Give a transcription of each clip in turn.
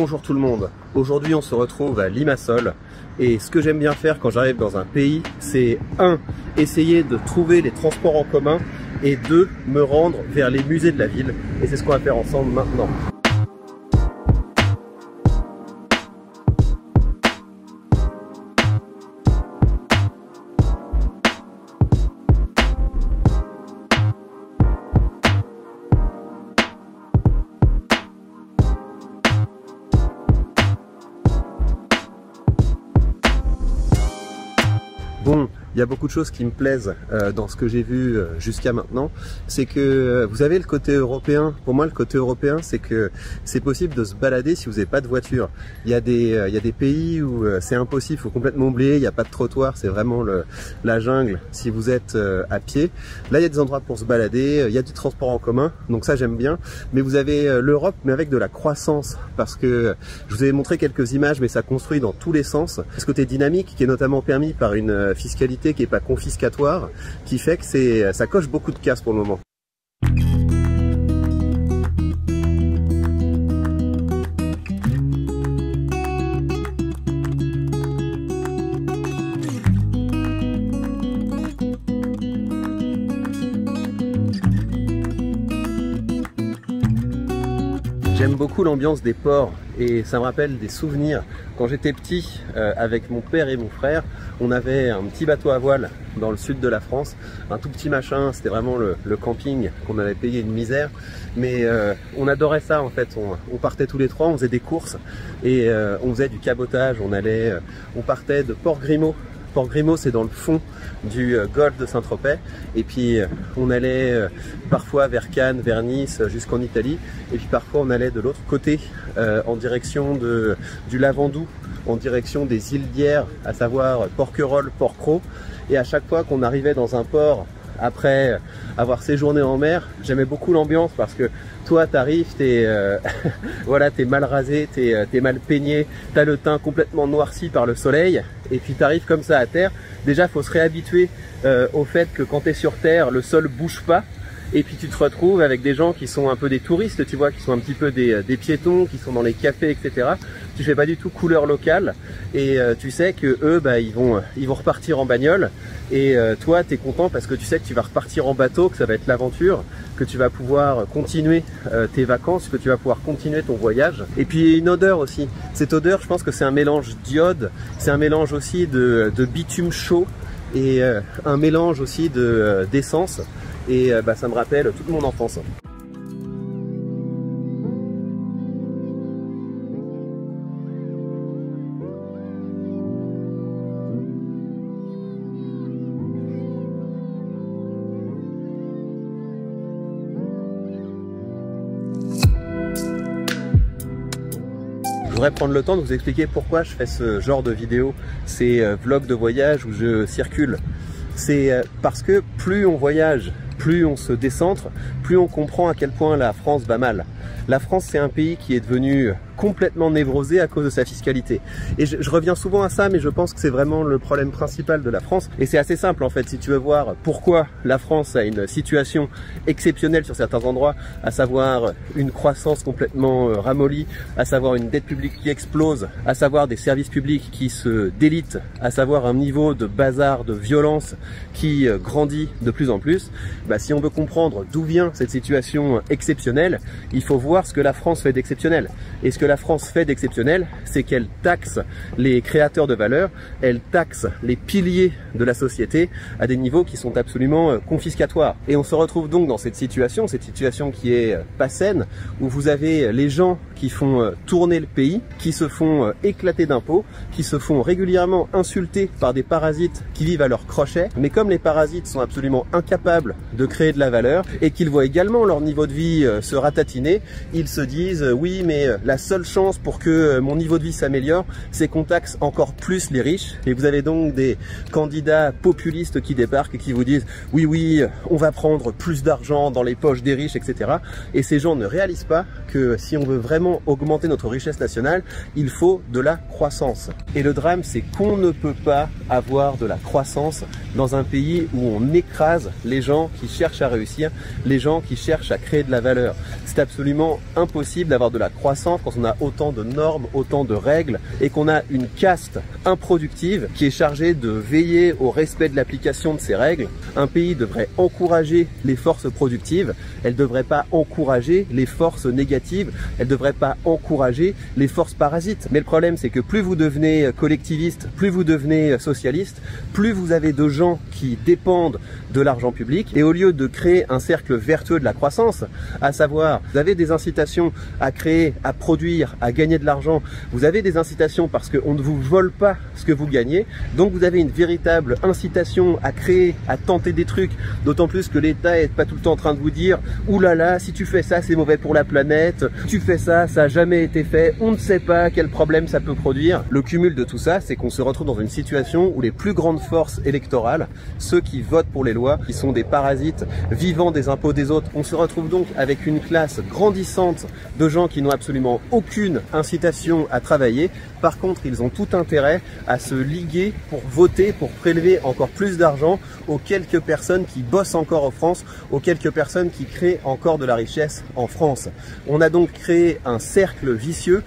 Bonjour tout le monde, aujourd'hui on se retrouve à Limassol et ce que j'aime bien faire quand j'arrive dans un pays, c'est 1. Essayer de trouver les transports en commun et 2. Me rendre vers les musées de la ville et c'est ce qu'on va faire ensemble maintenant. Bon, il y a beaucoup de choses qui me plaisent dans ce que j'ai vu jusqu'à maintenant. C'est que vous avez le côté européen. Pour moi, le côté européen, c'est que c'est possible de se balader si vous n'avez pas de voiture. Il y a des pays où c'est impossible, il faut complètement oublier, il n'y a pas de trottoir, c'est vraiment la jungle si vous êtes à pied. Là, il y a des endroits pour se balader, il y a du transport en commun, donc ça j'aime bien. Mais vous avez l'Europe, mais avec de la croissance, parce que je vous ai montré quelques images, mais ça construit dans tous les sens. Ce côté dynamique qui est notamment permis par une fiscalité qui n'est pas confiscatoire, qui fait que ça coche beaucoup de cases pour le moment. J'aime beaucoup l'ambiance des ports et ça me rappelle des souvenirs. Quand j'étais petit, avec mon père et mon frère, on avait un petit bateau à voile dans le sud de la France, un tout petit machin, c'était vraiment le camping qu'on avait payé une misère, mais on adorait ça en fait. On partait tous les trois, on faisait des courses et on faisait du cabotage, on partait de Port-Grimaud. Port-Grimaud, c'est dans le fond du golfe de Saint-Tropez. Et puis, on allait parfois vers Cannes, vers Nice, jusqu'en Italie. Et puis, parfois, on allait de l'autre côté, en direction du Lavandou, en direction des îles d'Hyères, à savoir Porquerolles, Port-Cros. Et à chaque fois qu'on arrivait dans un port, après avoir séjourné en mer, j'aimais beaucoup l'ambiance parce que toi t'arrives, voilà, t'es mal rasé, t'es mal peigné, t'as le teint complètement noirci par le soleil et puis t'arrives comme ça à terre. Déjà faut se réhabituer au fait que quand t'es sur terre, le sol bouge pas. Et puis tu te retrouves avec des gens qui sont un peu des touristes, tu vois, qui sont un petit peu des piétons, qui sont dans les cafés, etc. Tu fais pas du tout couleur locale et tu sais que eux, bah, ils vont repartir en bagnole et toi, tu es content parce que tu sais que tu vas repartir en bateau, que ça va être l'aventure, que tu vas pouvoir continuer tes vacances, que tu vas pouvoir continuer ton voyage. Et puis une odeur aussi. Cette odeur, je pense que c'est un mélange d'iode, c'est un mélange aussi de bitume chaud et un mélange aussi d'essence. Et bah, ça me rappelle toute mon enfance. Je voudrais prendre le temps de vous expliquer pourquoi je fais ce genre de vidéo, ces vlogs de voyage où je circule. C'est parce que plus on voyage, plus on se décentre, plus on comprend à quel point la France va mal. La France, c'est un pays qui est devenu complètement névrosé à cause de sa fiscalité. Et je reviens souvent à ça, mais je pense que c'est vraiment le problème principal de la France. Et c'est assez simple en fait, si tu veux voir pourquoi la France a une situation exceptionnelle sur certains endroits, à savoir une croissance complètement ramollie, à savoir une dette publique qui explose, à savoir des services publics qui se délitent, à savoir un niveau de bazar, de violence qui grandit de plus en plus. Bah, si on veut comprendre d'où vient cette situation exceptionnelle, il faut voir ce que la France fait d'exceptionnel. Et ce que la France fait d'exceptionnel, c'est qu'elle taxe les créateurs de valeur, elle taxe les piliers de la société à des niveaux qui sont absolument confiscatoires. Et on se retrouve donc dans cette situation qui est pas saine, où vous avez les gens qui font tourner le pays, qui se font éclater d'impôts, qui se font régulièrement insulter par des parasites qui vivent à leur crochet. Mais comme les parasites sont absolument incapables de créer de la valeur et qu'ils voient également leur niveau de vie se ratatiner, ils se disent oui, mais la seule chance pour que mon niveau de vie s'améliore, c'est qu'on taxe encore plus les riches. Et vous avez donc des candidats populistes qui débarquent et qui vous disent oui, on va prendre plus d'argent dans les poches des riches, etc. Et ces gens ne réalisent pas que si on veut vraiment augmenter notre richesse nationale, il faut de la croissance. Et le drame, c'est qu'on ne peut pas avoir de la croissance dans un pays où on écrase les gens qui cherchent à réussir, les gens qui cherchent à créer de la valeur. C'est absolument impossible d'avoir de la croissance quand on n'a a autant de normes, autant de règles et qu'on a une caste improductive qui est chargée de veiller au respect de l'application de ces règles. Un pays devrait encourager les forces productives, elle ne devrait pas encourager les forces négatives, elle ne devrait pas encourager les forces parasites. Mais le problème, c'est que plus vous devenez collectiviste, plus vous devenez socialiste, plus vous avez de gens qui dépendent de l'argent public, et au lieu de créer un cercle vertueux de la croissance, à savoir, vous avez des incitations à créer, à produire, à gagner de l'argent, vous avez des incitations parce qu'on ne vous vole pas ce que vous gagnez, donc vous avez une véritable incitation à créer, à tenter des trucs, d'autant plus que l'État est pas tout le temps en train de vous dire « Ouh là là, si tu fais ça, c'est mauvais pour la planète, tu fais ça, ça n'a jamais été fait, on ne sait pas quel problème ça peut produire ». Le cumul de tout ça, c'est qu'on se retrouve dans une situation où les plus grandes forces électorales, ceux qui votent pour les lois, qui sont des parasites vivant des impôts des autres, on se retrouve donc avec une classe grandissante de gens qui n'ont absolument aucune incitation à travailler. Par contre, ils ont tout intérêt à se liguer pour voter, pour prélever encore plus d'argent aux quelques personnes qui bossent encore en France, aux quelques personnes qui créent encore de la richesse en France. On a donc créé un cercle vicieux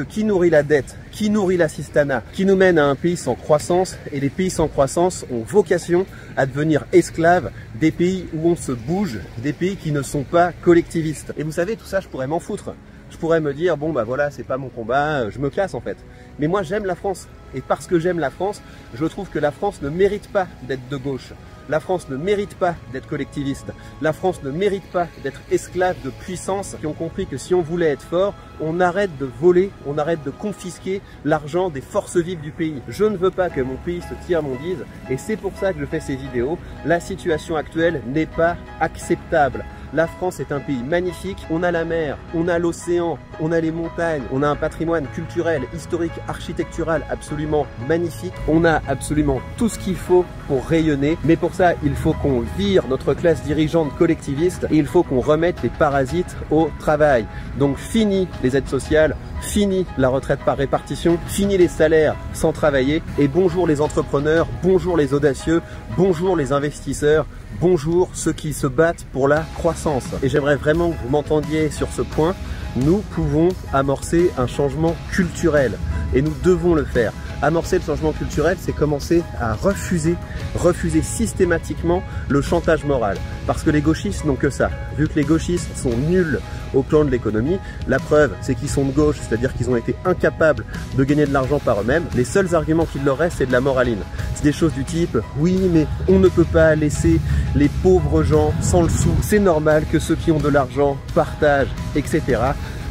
qui nourrit la dette, qui nourrit l'assistanat, qui nous mène à un pays sans croissance, et les pays sans croissance ont vocation à devenir esclaves des pays où on se bouge, des pays qui ne sont pas collectivistes. Et vous savez, tout ça, je pourrais m'en foutre. Je pourrais me dire, bon bah voilà, c'est pas mon combat, je me casse en fait. Mais moi j'aime la France, et parce que j'aime la France, je trouve que la France ne mérite pas d'être de gauche. La France ne mérite pas d'être collectiviste. La France ne mérite pas d'être esclave de puissances qui ont compris que si on voulait être fort, on arrête de voler, on arrête de confisquer l'argent des forces vives du pays. Je ne veux pas que mon pays se tiers-mondise, et c'est pour ça que je fais ces vidéos. La situation actuelle n'est pas acceptable. La France est un pays magnifique, on a la mer, on a l'océan, on a les montagnes, on a un patrimoine culturel, historique, architectural absolument magnifique. On a absolument tout ce qu'il faut pour rayonner, mais pour ça, il faut qu'on vire notre classe dirigeante collectiviste et il faut qu'on remette les parasites au travail. Donc fini les aides sociales, fini la retraite par répartition, fini les salaires sans travailler, et bonjour les entrepreneurs, bonjour les audacieux, bonjour les investisseurs, bonjour ceux qui se battent pour la croissance. Et j'aimerais vraiment que vous m'entendiez sur ce point. Nous pouvons amorcer un changement culturel et nous devons le faire. Amorcer le changement culturel, c'est commencer à refuser systématiquement le chantage moral. Parce que les gauchistes n'ont que ça. Vu que les gauchistes sont nuls au plan de l'économie, la preuve, c'est qu'ils sont de gauche, c'est-à-dire qu'ils ont été incapables de gagner de l'argent par eux-mêmes. Les seuls arguments qu'il leur reste, c'est de la moraline. C'est des choses du type, oui, mais on ne peut pas laisser les pauvres gens sans le sou. C'est normal que ceux qui ont de l'argent partagent, etc.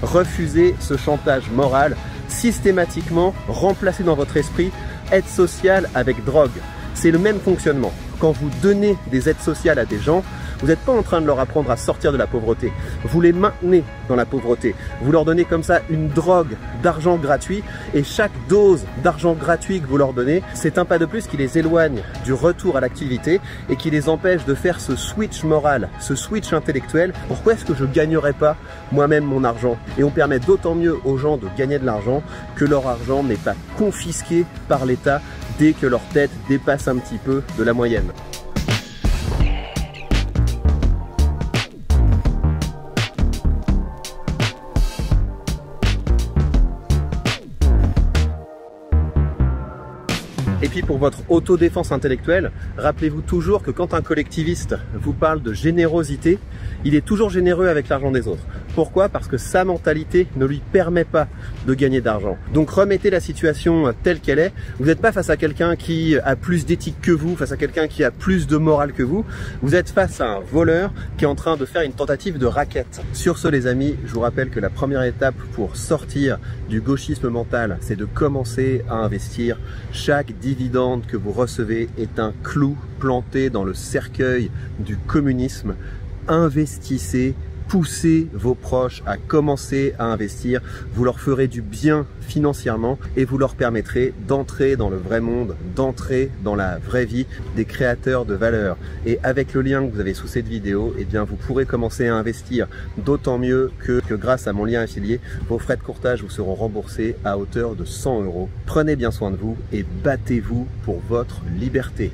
Refusez ce chantage moral. Systématiquement, remplacez dans votre esprit aide sociale avec drogue. C'est le même fonctionnement. Quand vous donnez des aides sociales à des gens, vous n'êtes pas en train de leur apprendre à sortir de la pauvreté. Vous les maintenez dans la pauvreté. Vous leur donnez comme ça une drogue d'argent gratuit, et chaque dose d'argent gratuit que vous leur donnez, c'est un pas de plus qui les éloigne du retour à l'activité et qui les empêche de faire ce switch moral, ce switch intellectuel. Pourquoi est-ce que je ne gagnerais pas moi-même mon argent? Et on permet d'autant mieux aux gens de gagner de l'argent que leur argent n'est pas confisqué par l'État dès que leur tête dépasse un petit peu de la moyenne. Et puis pour votre autodéfense intellectuelle, rappelez-vous toujours que quand un collectiviste vous parle de générosité, il est toujours généreux avec l'argent des autres. Pourquoi? Parce que sa mentalité ne lui permet pas de gagner d'argent. Donc remettez la situation telle qu'elle est. Vous n'êtes pas face à quelqu'un qui a plus d'éthique que vous, face à quelqu'un qui a plus de morale que vous. Vous êtes face à un voleur qui est en train de faire une tentative de racket. Sur ce les amis, je vous rappelle que la première étape pour sortir du gauchisme mental, c'est de commencer à investir. Chaque dividende que vous recevez est un clou planté dans le cercueil du communisme. Investissez, poussez vos proches à commencer à investir, vous leur ferez du bien financièrement et vous leur permettrez d'entrer dans le vrai monde, d'entrer dans la vraie vie des créateurs de valeur. Et avec le lien que vous avez sous cette vidéo, eh bien vous pourrez commencer à investir, d'autant mieux que grâce à mon lien affilié, vos frais de courtage vous seront remboursés à hauteur de 100 €. Prenez bien soin de vous et battez-vous pour votre liberté.